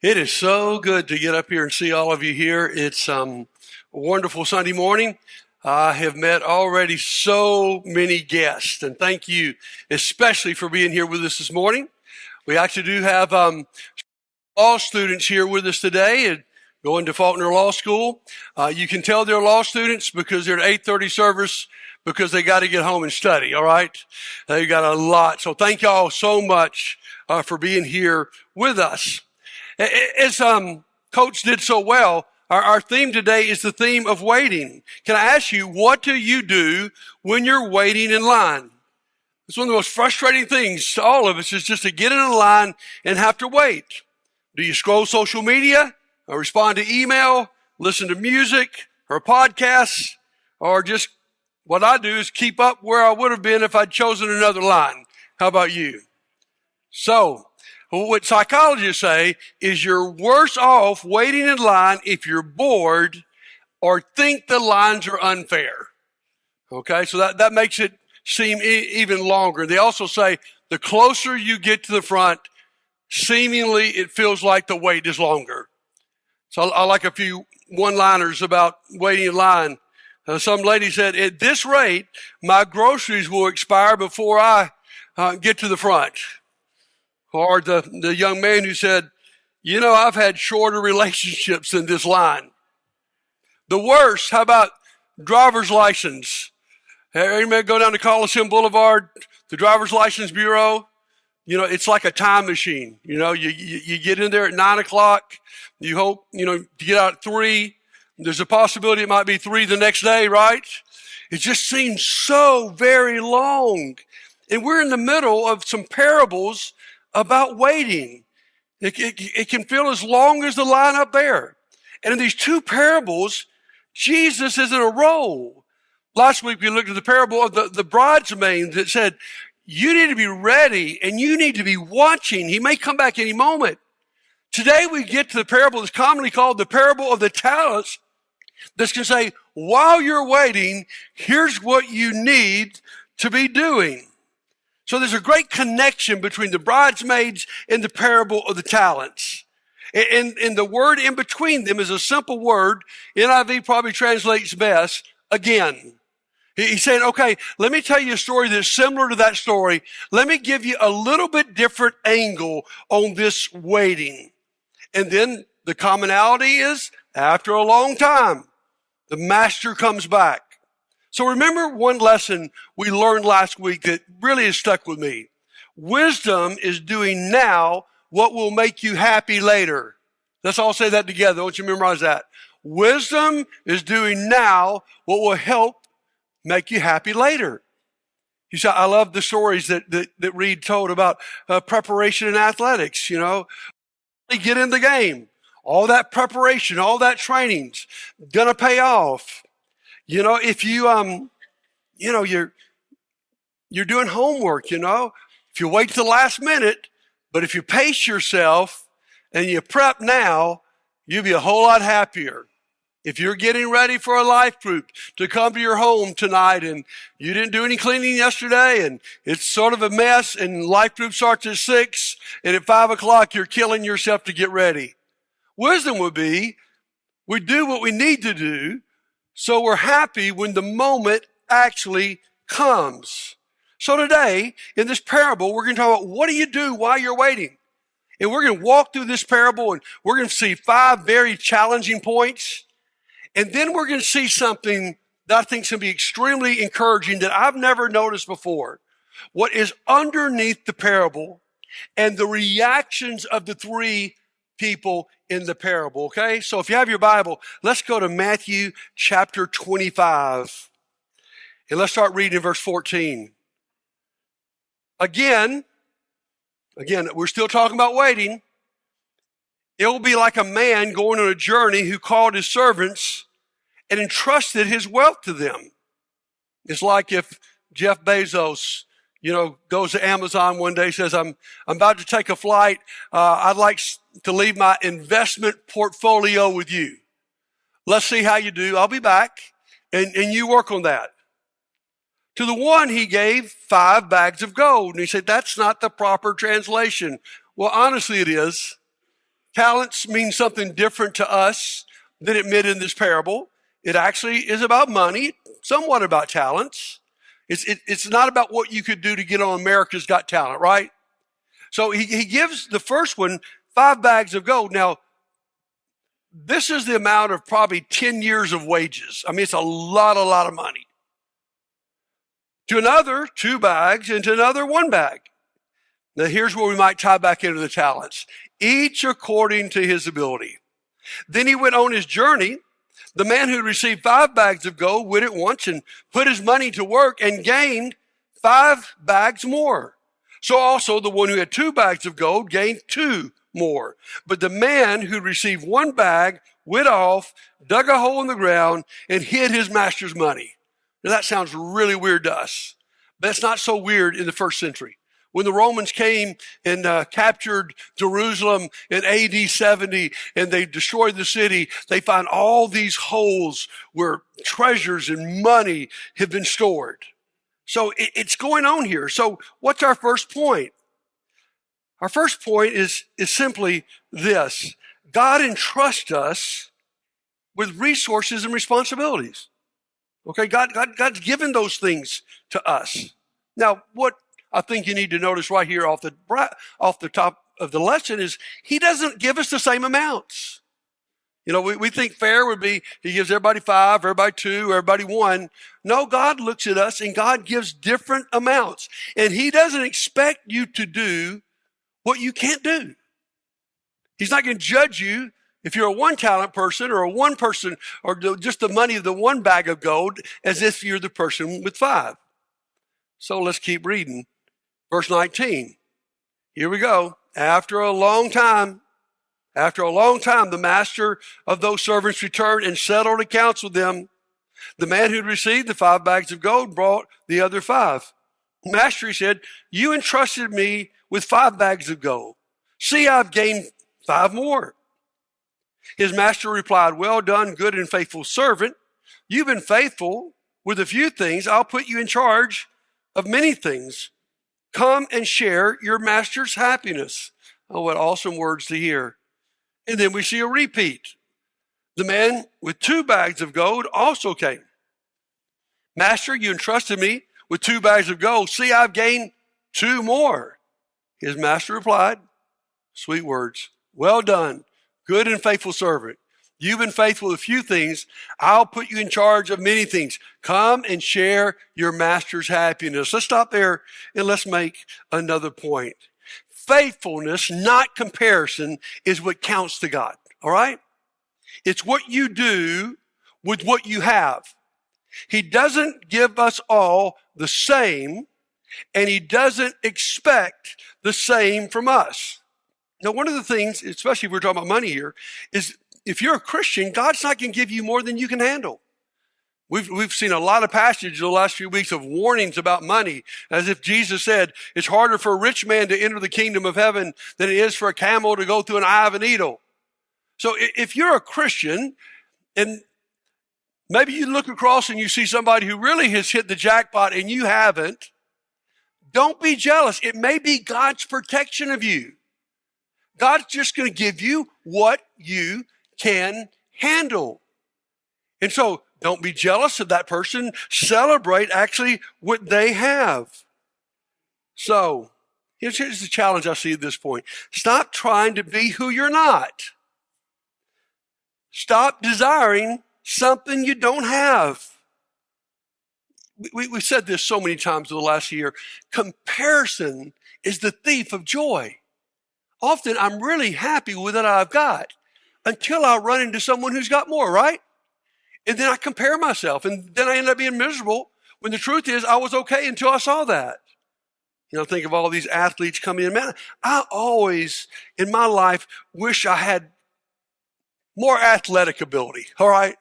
It is so good to get up here and see all of you here. It's a wonderful Sunday morning. I have met already so many guests, and thank you especially for being here with us this morning. We actually do have law students here with us today and going to Faulkner Law School. You can tell they're law students because they're at 8:30 service because they got to get home and study, all right? They got a lot. So thank y'all so much for being here with us. As Coach did so well, our theme today is the theme of waiting. Can I ask you, what do you do when you're waiting in line? It's one of the most frustrating things to all of us is just to get in a line and have to wait. Do you scroll social media or respond to email, listen to music or podcasts, or just what I do is keep up where I would have been if I'd chosen another line? How about you? So, what psychologists say is you're worse off waiting in line if you're bored or think the lines are unfair. Okay, so that makes it seem even longer. They also say the closer you get to the front, seemingly it feels like the wait is longer. So I like a few one-liners about waiting in line. Some lady said, at this rate, my groceries will expire before I get to the front. Or the young man who said, I've had shorter relationships than this line. The worst, how about driver's license? Anybody go down to Coliseum Boulevard, the driver's license bureau? It's like a time machine. You get in there at 9 o'clock. You hope, to get out at 3. There's a possibility it might be 3 the next day, right? It just seems so very long. And we're in the middle of some parables about waiting. It can feel as long as the line up there. And in these two parables, Jesus is in a role. Last week we looked at the parable of the bridesmaid that said, you need to be ready and you need to be watching. He may come back any moment. Today we get to the parable that's commonly called the parable of the talents. That's going to say, while you're waiting, here's what you need to be doing. So there's a great connection between the bridesmaids and the parable of the talents. And the word in between them is a simple word. NIV probably translates best, again. He's saying, okay, let me tell you a story that's similar to that story. Let me give you a little bit different angle on this waiting. And then the commonality is, after a long time, the master comes back. So remember one lesson we learned last week that really has stuck with me. Wisdom is doing now what will make you happy later. Let's all say that together. I want you to memorize that. Wisdom is doing now what will help make you happy later. You see, I love the stories that Reed told about preparation in athletics. Get in the game. All that preparation, all that training's gonna pay off. If you're doing homework, if you wait till the last minute, but if you pace yourself and you prep now, you'll be a whole lot happier. If you're getting ready for a life group to come to your home tonight and you didn't do any cleaning yesterday and it's sort of a mess and life group starts at 6 and at 5 o'clock you're killing yourself to get ready. Wisdom would be, we do what we need to do so we're happy when the moment actually comes. So today, in this parable, we're going to talk about what do you do while you're waiting? And we're going to walk through this parable and we're going to see 5 very challenging points. And then we're going to see something that I think is going to be extremely encouraging that I've never noticed before. What is underneath the parable and the reactions of the 3 people in the parable, okay? So if you have your Bible, let's go to Matthew chapter 25. And let's start reading in verse 14. Again, we're still talking about waiting. It will be like a man going on a journey who called his servants and entrusted his wealth to them. It's like if Jeff Bezos, goes to Amazon one day, says, I'm about to take a flight. I'd like to leave my investment portfolio with you. Let's see how you do. I'll be back. And you work on that. To the one, he gave 5 bags of gold. And he said, that's not the proper translation. Well, honestly, it is. Talents mean something different to us than it meant in this parable. It actually is about money, somewhat about talents. It's not about what you could do to get on America's Got Talent, right? So he gives the first one 5 bags of gold. Now, this is the amount of probably 10 years of wages. I mean, it's a lot of money. To another, 2 bags, and to another, 1 bag. Now, here's where we might tie back into the talents. Each according to his ability. Then he went on his journey. The man who received 5 bags of gold went at once and put his money to work and gained 5 bags more. So also the one who had 2 bags of gold gained 2 more. But the man who received 1 bag went off, dug a hole in the ground, and hid his master's money. Now that sounds really weird to us, but it's not so weird in the first century. When the Romans came and captured Jerusalem in AD 70 and they destroyed the city, they found all these holes where treasures and money have been stored. So it's going on here. So what's our first point? Our first point is simply this. God entrusts us with resources and responsibilities. Okay, God's given those things to us. Now, what I think you need to notice right here off the top of the lesson is he doesn't give us the same amounts. You know, we think fair would be he gives everybody 5, everybody 2, everybody 1. No, God looks at us and God gives different amounts. And he doesn't expect you to do what you can't do. He's not going to judge you if you're a 1 talent person or a 1 person or just the money of the 1 bag of gold as if you're the person with 5. So let's keep reading. Verse 19. Here we go. After a long time, the master of those servants returned and settled accounts with them. The man who received the 5 bags of gold brought the other 5. Master, he said, you entrusted me with 5 bags of gold. See, I've gained 5 more. His master replied, well done, good and faithful servant. You've been faithful with a few things. I'll put you in charge of many things. Come and share your master's happiness. Oh, what awesome words to hear. And then we see a repeat. The man with 2 bags of gold also came. Master, you entrusted me with 2 bags of gold. See, I've gained 2 more. His master replied, sweet words. Well done, good and faithful servant. You've been faithful with a few things. I'll put you in charge of many things. Come and share your master's happiness. Let's stop there and let's make another point. Faithfulness, not comparison, is what counts to God. All right? It's what you do with what you have. He doesn't give us all the same, and he doesn't expect the same from us. Now, one of the things, especially if we're talking about money here, is if you're a Christian, God's not going to give you more than you can handle. We've seen a lot of passages the last few weeks of warnings about money, as if Jesus said, it's harder for a rich man to enter the kingdom of heaven than it is for a camel to go through an eye of a needle. So if you're a Christian, and maybe you look across and you see somebody who really has hit the jackpot and you haven't, don't be jealous. It may be God's protection of you. God's just going to give you what you can handle. And so don't be jealous of that person. Celebrate actually what they have. So here's the challenge I see at this point. Stop trying to be who you're not. Stop desiring something you don't have. We've said this so many times in the last year. Comparison is the thief of joy. Often I'm really happy with what I've got until I run into someone who's got more, right? And then I compare myself, and then I end up being miserable when the truth is I was okay until I saw that. You know, think of all these athletes coming in. Man, I always, in my life, wish I had more athletic ability, all right?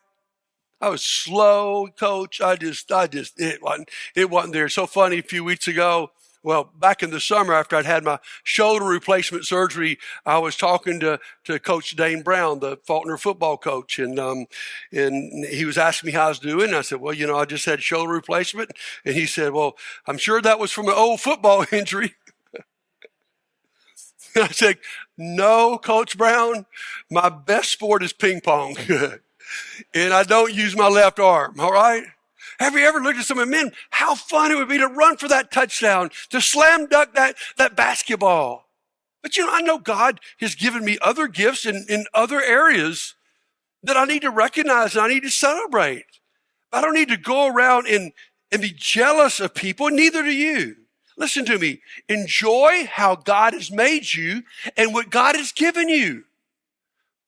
I was slow, coach. It wasn't there. So funny, a few weeks ago, well, back in the summer after I'd had my shoulder replacement surgery, I was talking to Coach Dane Brown, the Faulkner football coach, and he was asking me how I was doing. I said, well, you know, I just had shoulder replacement. And he said, well, I'm sure that was from an old football injury. I said, no, Coach Brown, my best sport is ping pong. And I don't use my left arm, all right? Have you ever looked at someone, man, how fun it would be to run for that touchdown, to slam dunk that basketball. But I know God has given me other gifts in other areas that I need to recognize and I need to celebrate. I don't need to go around and be jealous of people, neither do you. Listen to me. Enjoy how God has made you and what God has given you.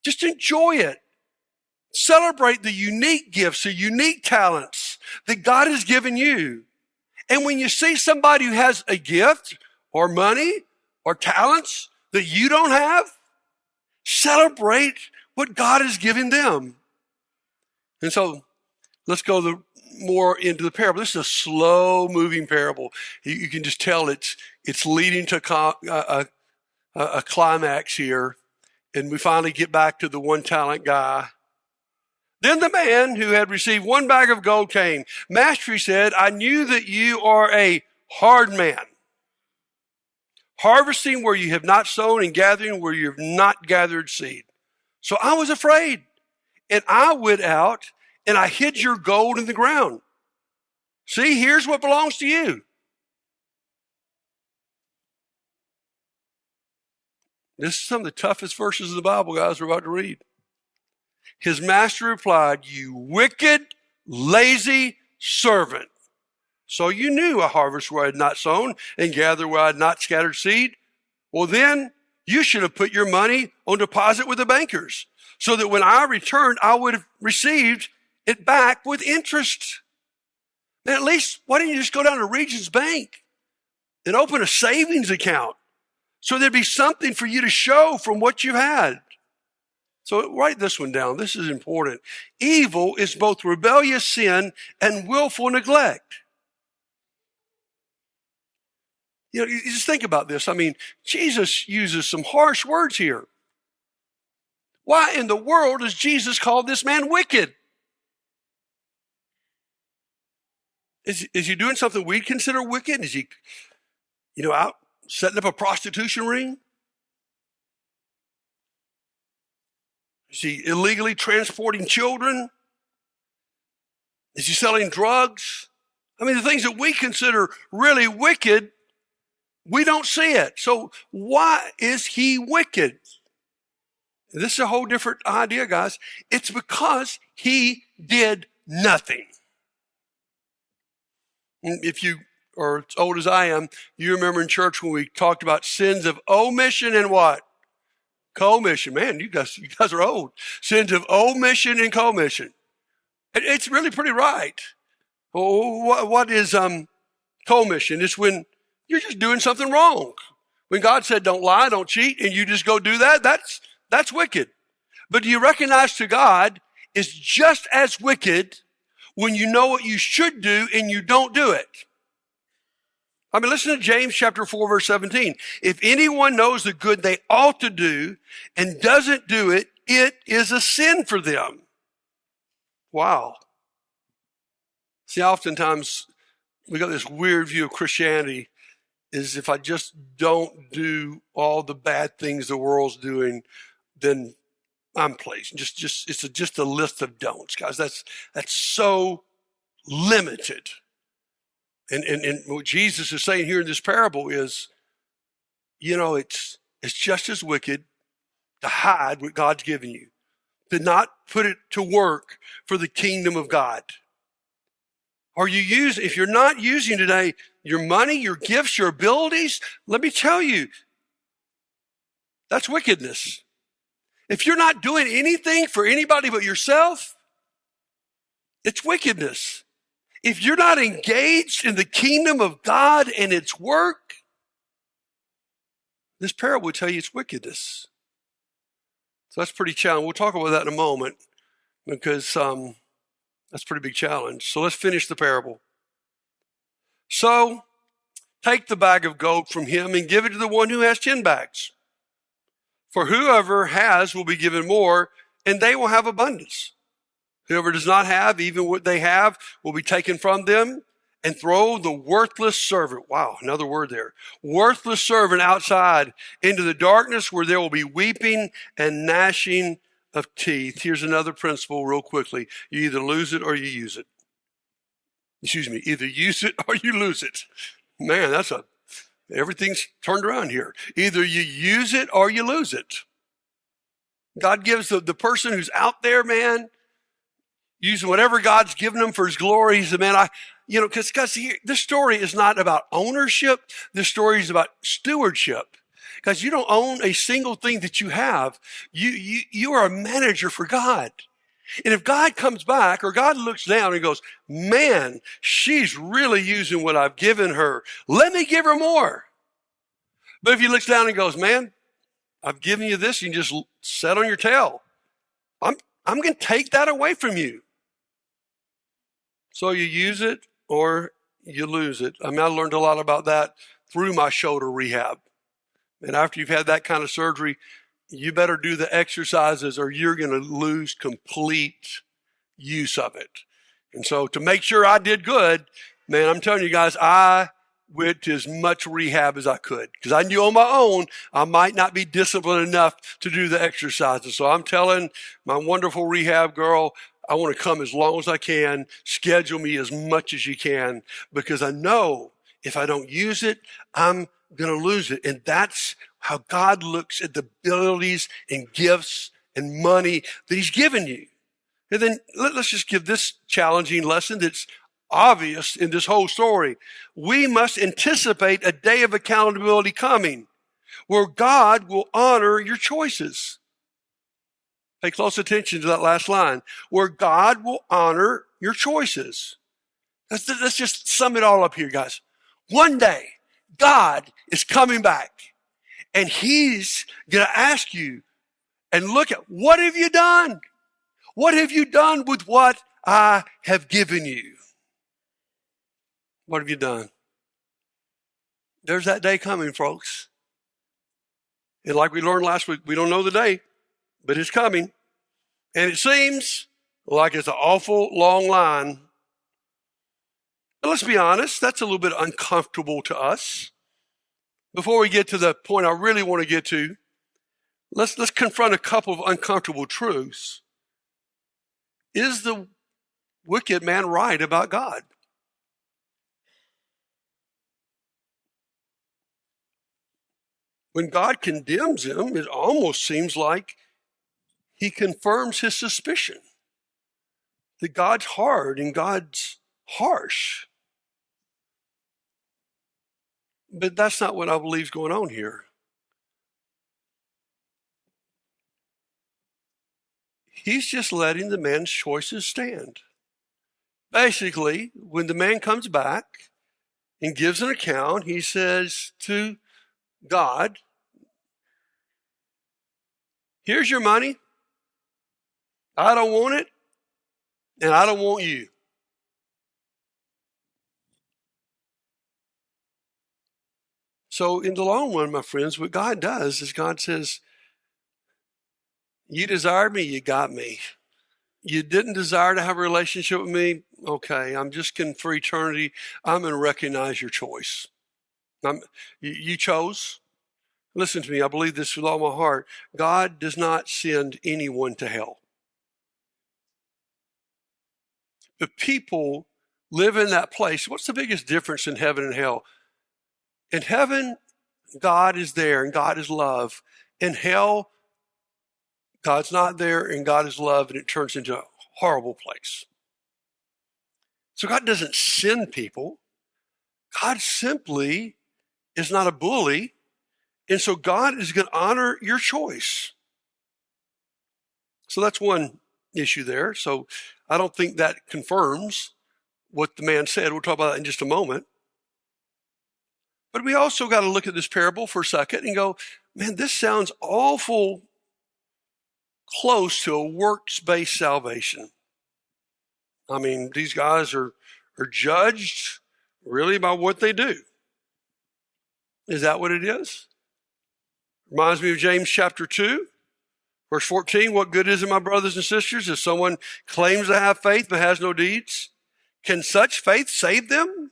Just enjoy it. Celebrate the unique gifts, the unique talents that God has given you. And when you see somebody who has a gift or money or talents that you don't have, celebrate what God has given them. And so let's go more into the parable. This is a slow moving parable. You can just tell it's leading to a climax here. And we finally get back to the 1 talent guy. Then the man who had received 1 bag of gold came. Master, he said, I knew that you are a hard man, harvesting where you have not sown and gathering where you have not gathered seed. So I was afraid, and I went out and I hid your gold in the ground. See, here's what belongs to you. This is some of the toughest verses of the Bible, guys, we're about to read. His master replied, you wicked, lazy servant. So you knew I harvest where I had not sown and gather where I had not scattered seed. Well, then you should have put your money on deposit with the bankers so that when I returned, I would have received it back with interest. And at least, why didn't you just go down to Regions Bank and open a savings account so there'd be something for you to show from what you had? So write this one down. This is important. Evil is both rebellious sin and willful neglect. You just think about this. I mean, Jesus uses some harsh words here. Why in the world does Jesus call this man wicked? Is he doing something we'd consider wicked? Is he, out setting up a prostitution ring? Is he illegally transporting children? Is he selling drugs? I mean, the things that we consider really wicked, we don't see it. So why is he wicked? This is a whole different idea, guys. It's because he did nothing. If you are as old as I am, you remember in church when we talked about sins of omission and what? Commission. Man, you guys are old. Sins of omission and commission. It's really pretty right. What is commission? It's when you're just doing something wrong. When God said don't lie, don't cheat, and you just go do that, that's wicked. But do you recognize to God is just as wicked when you know what you should do and you don't do it? I mean, listen to James chapter 4, verse 17. If anyone knows the good they ought to do and doesn't do it, it is a sin for them. Wow. See, oftentimes we got this weird view of Christianity is if I just don't do all the bad things the world's doing, then I'm pleased. It's just a list of don'ts, guys. That's so limited. And what Jesus is saying here in this parable is, it's just as wicked to hide what God's given you, to not put it to work for the kingdom of God. If you're not using today your money, your gifts, your abilities, let me tell you, that's wickedness. If you're not doing anything for anybody but yourself, it's wickedness. If you're not engaged in the kingdom of God and its work, this parable will tell you it's wickedness. So that's pretty challenging. We'll talk about that in a moment because that's a pretty big challenge. So let's finish the parable. So take the bag of gold from him and give it to the one who has 10 bags. For whoever has will be given more, and they will have abundance. Whoever does not have, even what they have, will be taken from them. and throw the worthless servant, wow, another word there, worthless servant outside into the darkness where there will be weeping and gnashing of teeth. Here's another principle real quickly. You either lose it or you use it. Excuse me, either use it or you lose it. Man, everything's turned around here. Either you use it or you lose it. God gives the person who's out there, man, using whatever God's given them for his glory. He said, man, because this story is not about ownership. This story is about stewardship. Because you don't own a single thing that you have. You are a manager for God. And if God comes back or God looks down and goes, man, she's really using what I've given her. Let me give her more. But if he looks down and goes, man, I've given you this, you can just sit on your tail. I'm going to take that away from you. So you use it or you lose it. I learned a lot about that through my shoulder rehab. And after you've had that kind of surgery, you better do the exercises or you're going to lose complete use of it. And so to make sure I did good, man, I'm telling you guys, I went to as much rehab as I could because I knew on my own I might not be disciplined enough to do the exercises. So I'm telling my wonderful rehab girl, I want to come as long as I can, schedule me as much as you can, because I know if I don't use it, I'm going to lose it. And that's how God looks at the abilities and gifts and money that he's given you. And then let's just give this challenging lesson that's obvious in this whole story. We must anticipate a day of accountability coming where God will honor your choices. Pay close attention to that last line, where God will honor your choices. Let's just sum it all up here, guys. One day, God is coming back and he's going to ask you and look at, what have you done? What have you done with what I have given you? What have you done? There's that day coming, folks. And like we learned last week, we don't know the day, but it's coming. And it seems like it's an awful long line. But let's be honest, that's a little bit uncomfortable to us. Before we get to the point I really want to get to, let's confront a couple of uncomfortable truths. Is the wicked man right about God? When God condemns him, it almost seems like he confirms his suspicion that God's hard and God's harsh. But that's not what I believe is going on here. He's just letting the man's choices stand. Basically, when the man comes back and gives an account, he says to God, here's your money. I don't want it, and I don't want you. So in the long run, my friends, what God does is God says, you desired me, you got me. You didn't desire to have a relationship with me? Okay, I'm just for eternity. I'm going to recognize your choice. You chose. Listen to me, I believe this with all my heart. God does not send anyone to hell. But people live in that place. What's the biggest difference in heaven and hell? In heaven, God is there and God is love. In hell, God's not there and God is love, and it turns into a horrible place. So God doesn't send people. God simply is not a bully. And so God is going to honor your choice. So that's one issue there. So I don't think that confirms what the man said. We'll talk about that in just a moment. But we also got to look at this parable for a second and go, man, this sounds awful close to a works-based salvation. I mean, these guys are judged really by what they do. Is that what it is? Reminds me of James chapter 2, verse 14. What good is it, my brothers and sisters, if someone claims to have faith but has no deeds? Can such faith save them?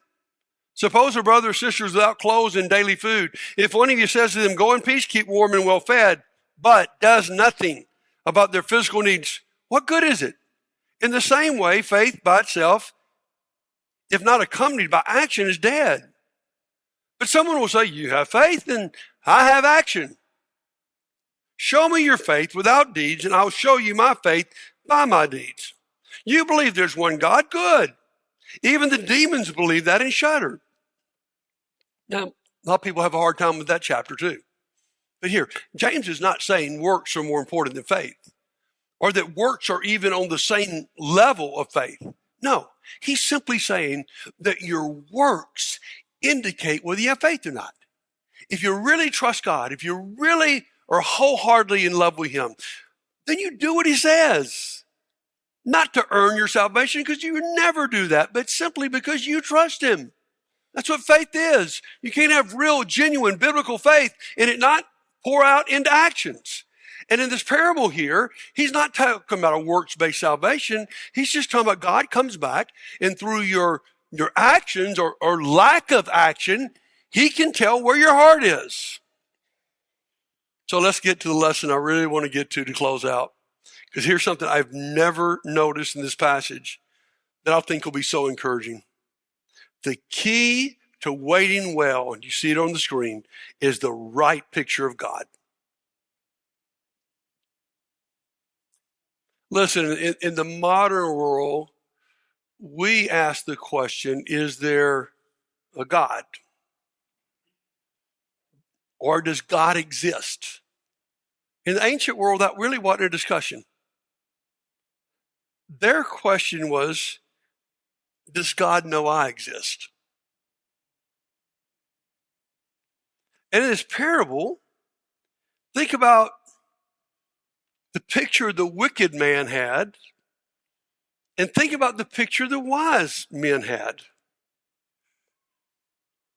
Suppose a brother or sister is without clothes and daily food. If one of you says to them, go in peace, keep warm and well fed, but does nothing about their physical needs, what good is it? In the same way, faith by itself, if not accompanied by action, is dead. But someone will say, you have faith and I have action. Show me your faith without deeds, and I'll show you my faith by my deeds. You believe there's one God? Good. Even the demons believe that and shudder. Now, a lot of people have a hard time with that chapter too. But here, James is not saying works are more important than faith, or that works are even on the same level of faith. No, he's simply saying that your works indicate whether you have faith or not. If you really trust God, if you really are wholeheartedly in love with him, then you do what he says. Not to earn your salvation, because you would never do that, but simply because you trust him. That's what faith is. You can't have real, genuine, biblical faith and it not pour out into actions. And in this parable here, he's not talking about a works-based salvation. He's just talking about God comes back, and through your actions or lack of action, he can tell where your heart is. So let's get to the lesson I really want to get to close out. Because here's something I've never noticed in this passage that I think will be so encouraging. The key to waiting well, and you see it on the screen, is the right picture of God. Listen, in the modern world, we ask the question, is there a God? Or does God exist? In the ancient world, that really wasn't a discussion. Their question was, does God know I exist? And in this parable, think about the picture the wicked man had, and think about the picture the wise men had.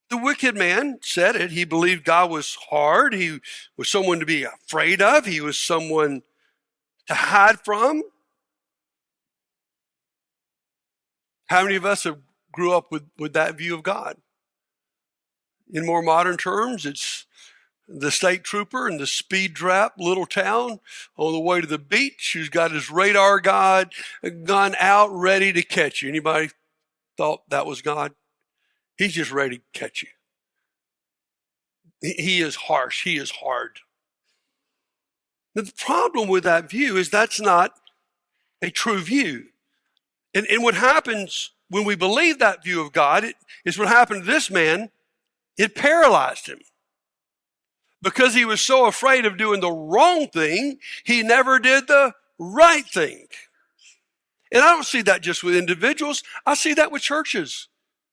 The wicked man said it. He believed God was hard. He was someone to be afraid of. He was someone to hide from. How many of us have grew up with that view of God? In more modern terms, it's the state trooper in the speed trap little town on the way to the beach who's got his radar gun out ready to catch you. Anybody thought that was God? He's just ready to catch you. He is harsh. He is hard. But the problem with that view is that's not a true view. And what happens when we believe that view of God is what happened to this man. It paralyzed him. Because he was so afraid of doing the wrong thing, he never did the right thing. And I don't see that just with individuals. I see that with churches.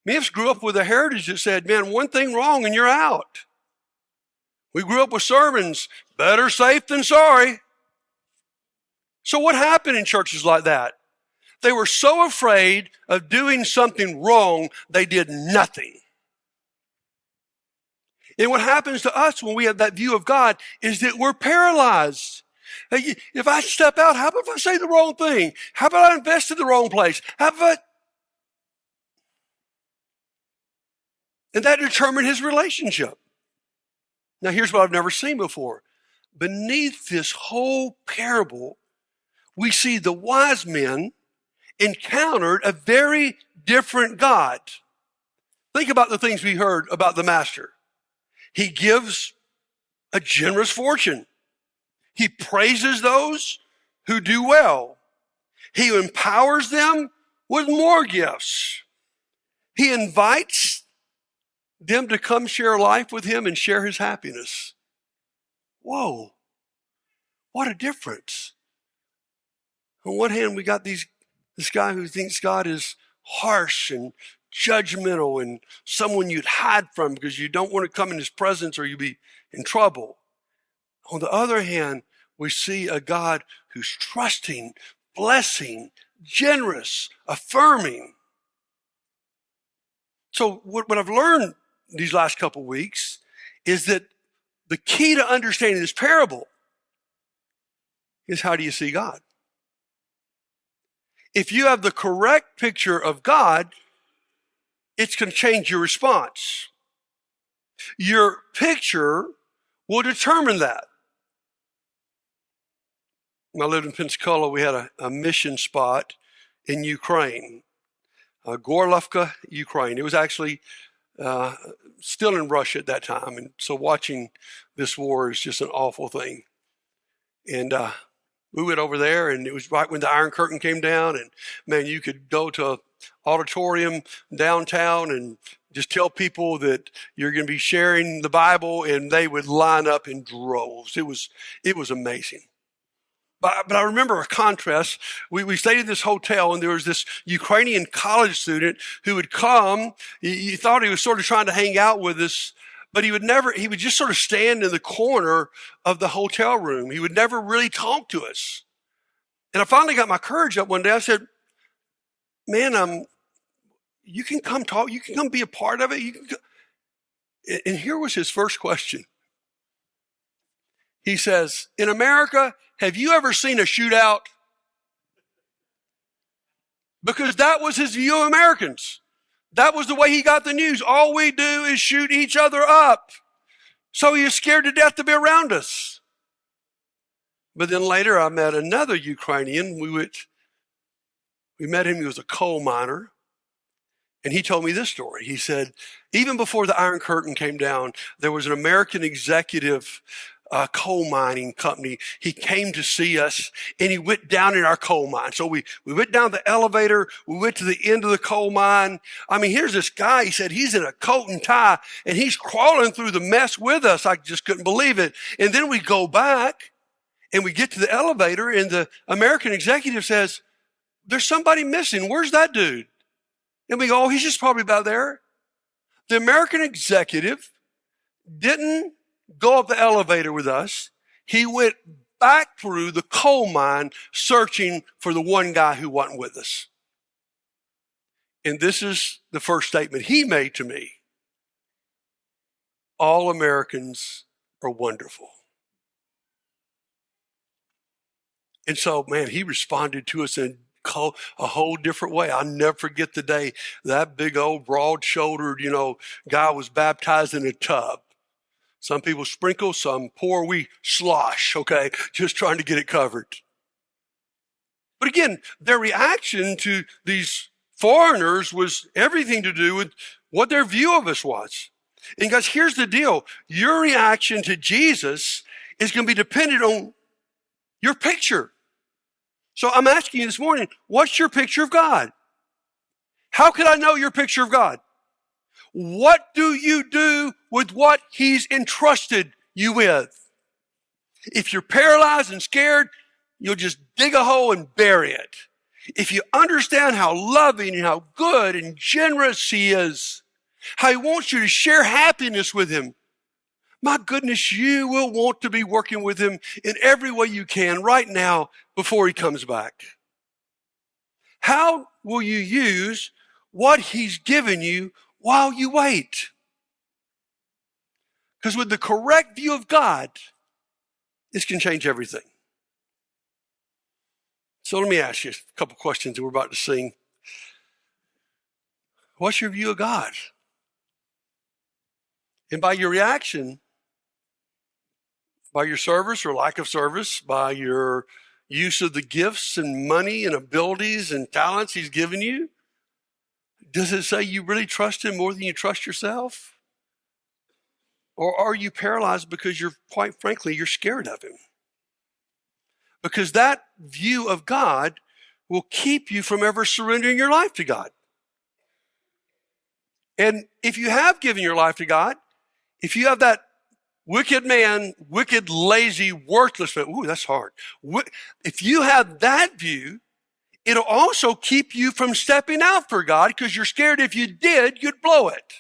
Many of us grew up with a heritage that said, man, one thing wrong and you're out. We grew up with sermons, better safe than sorry. So what happened in churches like that? They were so afraid of doing something wrong, they did nothing. And what happens to us when we have that view of God is that we're paralyzed. If I step out, how about if I say the wrong thing? How about I invest in the wrong place? How about... And that determined his relationship. Now here's what I've never seen before. Beneath this whole parable, we see the wise men encountered a very different God. Think about the things we heard about the master. He gives a generous fortune. He praises those who do well. He empowers them with more gifts. He invites them to come share life with him and share his happiness. Whoa, what a difference. On one hand, we got this guy who thinks God is harsh and judgmental and someone you'd hide from because you don't want to come in his presence or you'll be in trouble. On the other hand, we see a God who's trusting, blessing, generous, affirming. So what I've learned these last couple weeks is that the key to understanding this parable is, how do you see God? If you have the correct picture of God, it's going to change your response. Your picture will determine that. When I lived in Pensacola, we had a mission spot in Ukraine, Gorlovka, Ukraine. It was actually still in Russia at that time. And so watching this war is just an awful thing. And we went over there, and it was right when the Iron Curtain came down. And man, you could go to an auditorium downtown and just tell people that you're going to be sharing the Bible, and they would line up in droves. It was amazing. But I remember a contrast. We stayed in this hotel, and there was this Ukrainian college student who would come. You thought he was sort of trying to hang out with us, but he would just sort of stand in the corner of the hotel room. He would never really talk to us. And I finally got my courage up one day. I said, man, you can come talk. You can come be a part of it. And here was his first question. He says, in America, have you ever seen a shootout? Because that was his view of Americans. That was the way he got the news. All we do is shoot each other up. So he was scared to death to be around us. But then later I met another Ukrainian. We met him. He was a coal miner. And he told me this story. He said, even before the Iron Curtain came down, there was an American executive coal mining company. He came to see us, and he went down in our coal mine. So we went down the elevator. We went to the end of the coal mine. I mean, here's this guy. He said he's in a coat and tie, and he's crawling through the mess with us. I just couldn't believe it. And then we go back, and we get to the elevator, and the American executive says, there's somebody missing. Where's that dude? And we go, oh, he's just probably about there. The American executive didn't go up the elevator with us. He went back through the coal mine searching for the one guy who wasn't with us. And this is the first statement he made to me. All Americans are wonderful. And so, man, he responded to us in a whole different way. I'll never forget the day that big old broad-shouldered, guy was baptized in a tub. Some people sprinkle, some pour, we slosh, okay, just trying to get it covered. But again, their reaction to these foreigners was everything to do with what their view of us was. And guys, here's the deal. Your reaction to Jesus is going to be dependent on your picture. So I'm asking you this morning, what's your picture of God? How can I know your picture of God? What do you do with what he's entrusted you with? If you're paralyzed and scared, you'll just dig a hole and bury it. If you understand how loving and how good and generous he is, how he wants you to share happiness with him, my goodness, you will want to be working with him in every way you can right now before he comes back. How will you use what he's given you while you wait? Because with the correct view of God, this can change everything. So let me ask you a couple questions that we're about to sing. What's your view of God? And by your reaction, by your service or lack of service, by your use of the gifts and money and abilities and talents he's given you, does it say you really trust him more than you trust yourself? Or are you paralyzed because quite frankly, you're scared of him? Because that view of God will keep you from ever surrendering your life to God. And if you have given your life to God, if you have that wicked man, wicked, lazy, worthless man, ooh, that's hard. If you have that view, it'll also keep you from stepping out for God because you're scared if you did, you'd blow it.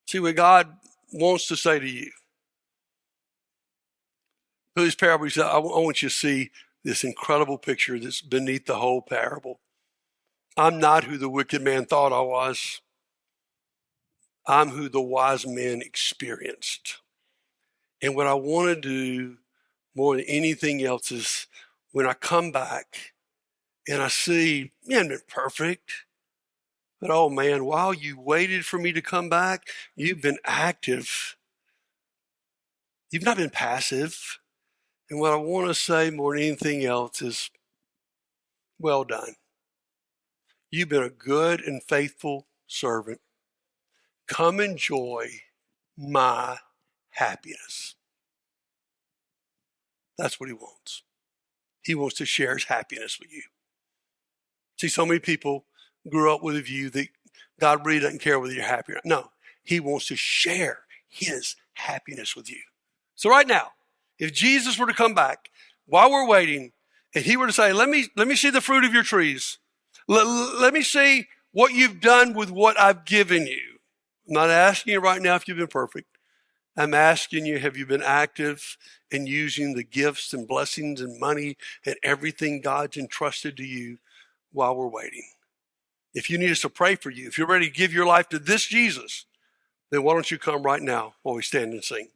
See what God wants to say to you. For this parable, he said, I want you to see this incredible picture that's beneath the whole parable. I'm not who the wicked man thought I was. I'm who the wise men experienced. And what I want to do more than anything else is when I come back and I see, you haven't been perfect. But oh man, while you waited for me to come back, you've been active. You've not been passive. And what I want to say more than anything else is, well done. You've been a good and faithful servant. Come enjoy my happiness. That's what he wants. He wants to share his happiness with you. See, so many people grew up with a view that God really doesn't care whether you're happy or not. No, he wants to share his happiness with you. So right now, if Jesus were to come back while we're waiting and he were to say, let me see the fruit of your trees. Let me see what you've done with what I've given you. I'm not asking you right now if you've been perfect. I'm asking you, have you been active in using the gifts and blessings and money and everything God's entrusted to you while we're waiting? If you need us to pray for you, if you're ready to give your life to this Jesus, then why don't you come right now while we stand and sing?